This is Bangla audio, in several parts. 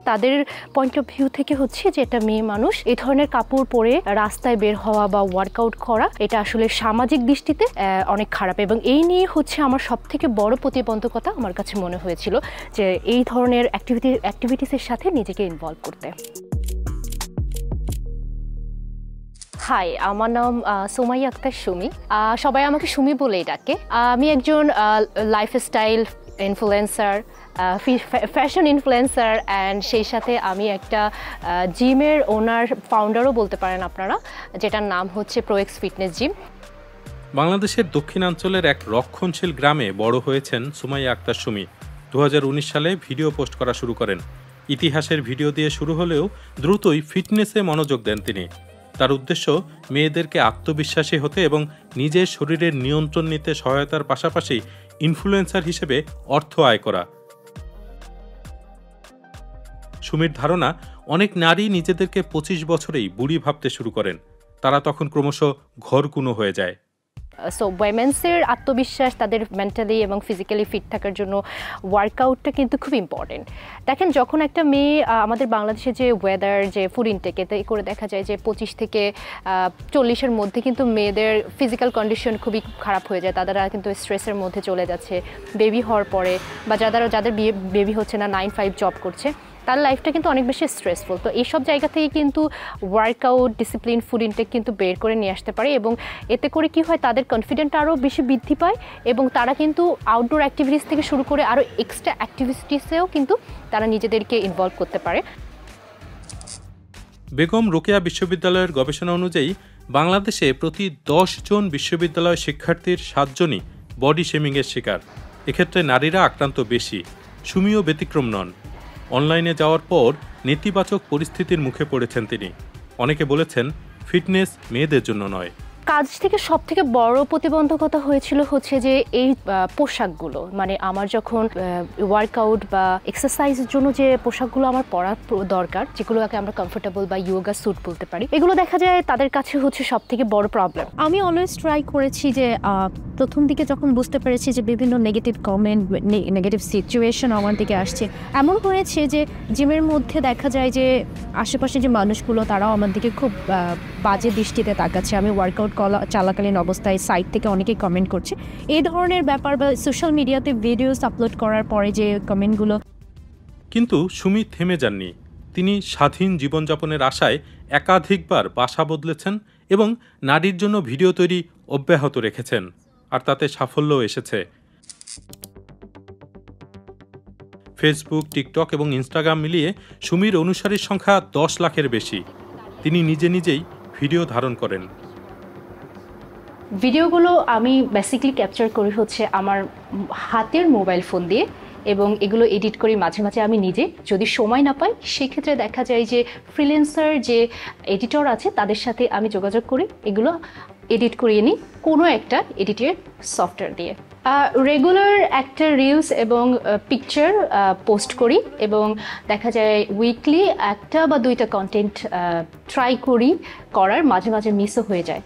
তাদের পয়েন্ট অফ ভিউ থেকে হচ্ছে যে একটা মেয়ে মানুষ এই ধরনের কাপড় পরে রাস্তায় বের হওয়া বা ওয়ার্কআউট করা এটা আসলে সামাজিক দৃষ্টিতে অনেক খারাপ, এবং এই নিয়ে হচ্ছে আমার সবথেকে বড় প্রতিবন্ধকতা আমার কাছে মনে হয়েছিল যে এই ধরনের অ্যাক্টিভিটিসের সাথে নিজেকে ইনভলভ করতে। হাই, আমার নাম সুমাইয়া আক্তার সুমি, সবাই আমাকে সুমি বলেই ডাকে। আমি একজন lifestyle influencer, fashion influencer, and সেই সাথে আমি একটা জিমের ওনার, ফাউন্ডারও বলতে পারেন আপনারা, যেটার নাম হচ্ছে প্রোএক্স ফিটনেস জিম। বাংলাদেশের দক্ষিণাঞ্চলের এক রক্ষণশীল গ্রামে বড় হয়েছেন সুমাইয়া আক্তার সুমি। 2019 সালে ভিডিও পোস্ট করা শুরু করেন। ইতিহাসের ভিডিও দিয়ে শুরু হলেও দ্রুতই ফিটনেসে মনোযোগ দেন তিনি। তার উদ্দেশ্য মেয়েদেরকে আত্মবিশ্বাসী হতে এবং নিজের শরীরের নিয়ন্ত্রণ নিতে সহায়তার পাশাপাশি ইনফ্লুয়েন্সার হিসেবে অর্থ আয় করা। সুমির ধারণা, অনেক নারী নিজেদেরকে 25 বছরেই বুড়ি ভাবতে শুরু করেন। তারা তখন ক্রমশ ঘরকুনো হয়ে যায়। সো ওয়েমেন্সের আত্মবিশ্বাস, তাদের মেন্টালি এবং ফিজিক্যালি ফিট থাকার জন্য ওয়ার্কআউটটা কিন্তু খুব ইম্পর্টেন্ট। দেখেন, যখন একটা মেয়ে, আমাদের বাংলাদেশে যে ওয়েদার, যে ফুড ইনটেক, এতে করে দেখা যায় যে 25 থেকে 40-এর মধ্যে কিন্তু মেয়েদের ফিজিক্যাল কন্ডিশন খুবই খারাপ হয়ে যায়। তারা কিন্তু স্ট্রেসের মধ্যে চলে যাচ্ছে বেবি হওয়ার পরে, বা যাদের বেবি হচ্ছে না, 9-5 জব করছে, তার লাইফটা কিন্তু অনেক বেশি স্ট্রেসফুল। তো এইসব জায়গা থেকে কিন্তু ওয়ার্কআউট, ডিসিপ্লিন, ফুড ইনটেক কিন্তু বের করে নিয়ে আসতে পারে, এবং এতে করে কি হয়, তাদের কনফিডেন্ট আরও বেশি বৃদ্ধি পায়, এবং তারা কিন্তু আউটডোর অ্যাক্টিভিটিস থেকে শুরু করে আরও এক্সট্রা অ্যাক্টিভিটিসেও কিন্তু তারা নিজেদেরকে ইনভলভ করতে পারে। বেগম রোকেয়া বিশ্ববিদ্যালয়ের গবেষণা অনুযায়ী বাংলাদেশে প্রতি 10 জন বিশ্ববিদ্যালয় শিক্ষার্থীর 7 জনই বডি শেমিংয়ের শিকার। এক্ষেত্রে নারীরা আক্রান্ত বেশি। সুমিও ব্যতিক্রম নন। অনলাইনে যাওয়ার পর নেতিবাচক পরিস্থিতির মুখে পড়েছেন তিনি। অনেকে বলেছেন ফিটনেস মেয়েদের জন্য নয়। কাজ থেকে সবথেকে বড় প্রতিবন্ধকতা হয়েছিল হচ্ছে যে এই পোশাকগুলো, মানে আমার যখন ওয়ার্কআউট বা এক্সারসাইজের জন্য যে পোশাকগুলো আমার পরা দরকার, যেগুলোকে আমরা কমফোর্টেবল বা ইয়োগা স্যুট বলতে পারি, এগুলো দেখা যায় তাদের কাছে হচ্ছে সবথেকে বড় প্রবলেম। আমি অলওয়েজ ট্রাই করেছি যে প্রথম দিকে যখন বুঝতে পেরেছি যে বিভিন্ন নেগেটিভ কমেন্ট, নেগেটিভ সিচুয়েশন আমার দিকে আসছে, এমন হয়েছে যে জিমের মধ্যে দেখা যায় যে আশেপাশে যে মানুষগুলো তারাও আমার দিকে খুব বাজে দৃষ্টিতে তাকাচ্ছে। আমি ওয়ার্কআউট চলাকালীন অবস্থায় সাইট থেকে অনেকেই কমেন্ট করছে এই ধরনের ব্যাপার, বা সোশ্যাল মিডিয়াতে ভিডিওস আপলোড করার পরে যে কমেন্টগুলো। কিন্তু সুমি থেমে যাননি। তিনি স্বাধীন জীবনযাপনের আশায় একাধিকবার বাসা বদলেছেন এবং নারীর জন্য ভিডিও তৈরি অব্যাহত রেখেছেন, আর তাতে সাফল্যও এসেছে। ফেসবুক, টিকটক এবং ইনস্টাগ্রাম মিলিয়ে সুমির অনুসারীর সংখ্যা 10 লাখের বেশি। তিনি নিজেই ভিডিও ধারণ করেন। ভিডিওগুলো আমি বেসিক্যালি ক্যাপচার করি হচ্ছে আমার হাতের মোবাইল ফোন দিয়ে, এবং এগুলো এডিট করি মাঝে মাঝে আমি নিজে। যদি সময় না পাই সেক্ষেত্রে দেখা যায় যে ফ্রিল্যান্সার যে এডিটর আছে তাদের সাথে আমি যোগাযোগ করি, এগুলো এডিট করিয়ে নিই কোনো একটা এডিটের সফটওয়্যার দিয়ে। রেগুলার একটা রিলস এবং পিকচার পোস্ট করি, এবং দেখা যায় উইকলি 1 বা 2টা কন্টেন্ট ট্রাই করার মাঝে মাঝে মিসও হয়ে যায়।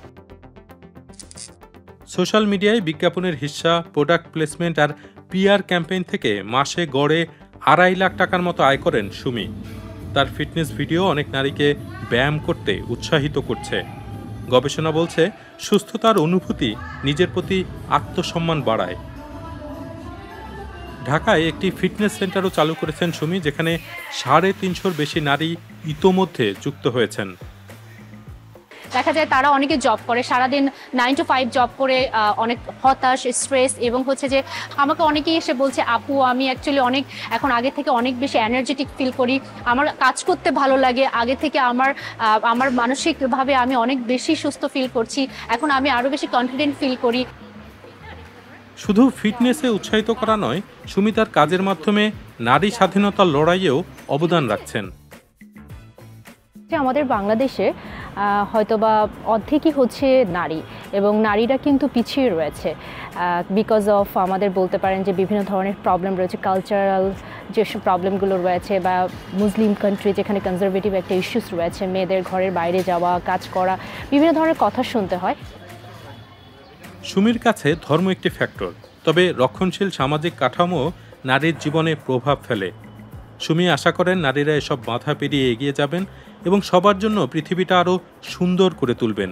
সোশ্যাল মিডিয়ায় বিজ্ঞাপনের হিস্সা, প্রোডাক্ট প্লেসমেন্ট আর পিআর ক্যাম্পেইন থেকে মাসে গড়ে 2.5 লাখ টাকার মতো আয় করেন সুমি। তার ফিটনেস ভিডিও অনেক নারীকে ব্যায়াম করতে উৎসাহিত করছে। গবেষণা বলছে সুস্থতার অনুভূতি নিজের প্রতি আত্মসম্মান বাড়ায়। ঢাকায় একটি ফিটনেস সেন্টারও চালু করেছেন সুমি, যেখানে 350-র বেশি নারী ইতোমধ্যে যুক্ত হয়েছেন। দেখা যায় তারা অনেকে জব করে, সারাদিন 9 to 5 জব করে অনেক হতাশ, স্ট্রেস, এবং হচ্ছে যে আমাকে অনেকেই এসে বলছে, আপু আমি অ্যাকচুয়ালি এখন আগে থেকে অনেক বেশি এনার্জেটিক ফিল করি, আমার কাজ করতে ভালো লাগে, আগে থেকে আমার মানসিকভাবে আমি অনেক বেশি সুস্থ ফিল করছি, এখন আমি আরও বেশি কনফিডেন্ট ফিল করি। শুধু ফিটনেসে উৎসাহিত করা নয়, সুমি তার কাজের মাধ্যমে নারী স্বাধীনতার লড়াইয়েও অবদান রাখছেন। আমাদের বাংলাদেশে হয়তোবা অর্ধেকই হচ্ছে নারী, এবং নারীরা কিন্তু পিছিয়ে রয়েছে বিকজ অফ আমাদের বলতে পারেন যে বিভিন্ন ধরনের প্রবলেম রয়েছে, কালচারাল যেসব প্রবলেমগুলো রয়েছে, বা মুসলিম কান্ট্রি যেখানে কনজারভেটিভ একটা ইস্যুস রয়েছে, মেয়েদের ঘরের বাইরে যাওয়া, কাজ করা, বিভিন্ন ধরনের কথা শুনতে হয়। সুমির কাছে ধর্ম একটি ফ্যাক্টর, তবে রক্ষণশীল সামাজিক কাঠামো নারীর জীবনে প্রভাব ফেলে। সুমি আশা করেন নারীরা এসব বাধা পেরিয়ে এগিয়ে যাবেন এবং সবার জন্য পৃথিবীটা আরও সুন্দর করে তুলবেন।